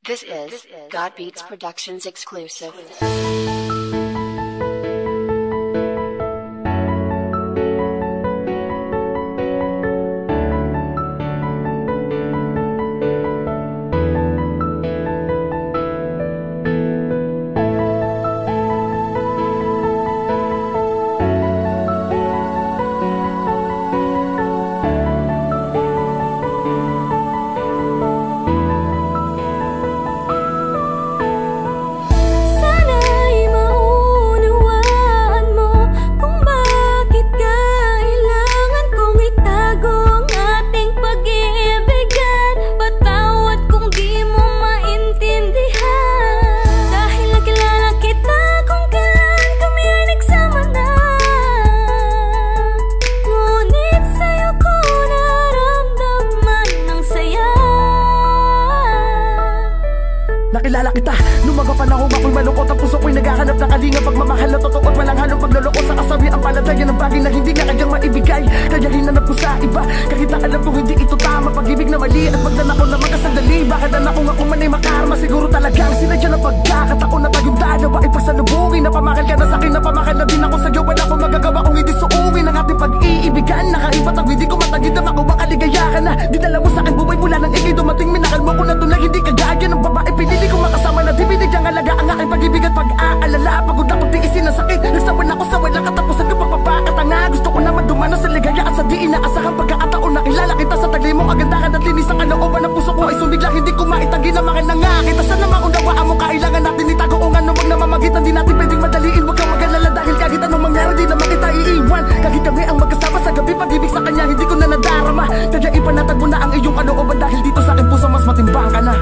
This is God Beats Productions exclusive. Nakilala kita, nung mga panahon ako'y malungkot. Ang puso ko'y naghahanap ng kalinga, pagmamahal na totoo at walang halong pagloloko. Sa kasawi ang palataya ng bagay na hindi nga kanyang maibigay. Kaya hinanap ko sa iba, kahit na alam kong hindi ito tama. Pag-ibig na mali at magdanako na magkasandali. Bakit na kung ako man ay makarma, siguro talagang sinadya ng pagkakataon na tayong dalawa ay pagsalubungin. Napamakal ka na sa'kin, napamakal na din ako sa'yo. Wala akong magagawa kung hindi suungin ang ating pag-iibigan. Nakaibat ang hindi ko matagid na makuha kaligaya ka na. Dinala mo sa'kin buhay mula nang ikay dumating. Minakal mo ko na tunay, hindi kagaya ng babae. Pinili ko makasama na dibinig ang alaga ang aking pag-ibig at pag-aalala. Pagod akong tiisin ang sakit, nagsawan ako sa walang katapusan ng pagpapakatanga. Gusto ko naman dumano sa ligaya at sa di inaasahang pagkakataon. Nakilala kita sa tagli mo, kagandahan at linis ang kalooban ng puso ko ay sumigla. Hindi ko maitagi na makina kita. Sana maunawaan mo, kailangan natin itago o nga wag na mamagitan. Di natin pwedeng madaliin, wag kang mag-alala dahil kahit anong mangyari di naman kita iiwan. Kahit kami ang magkasama sa gabi, pag-ibig sa kanya hindi ko na nadarama. Kaya ipanatag mo na ang iyong kalooban dahil dito sa aking puso mas matimbang ka na.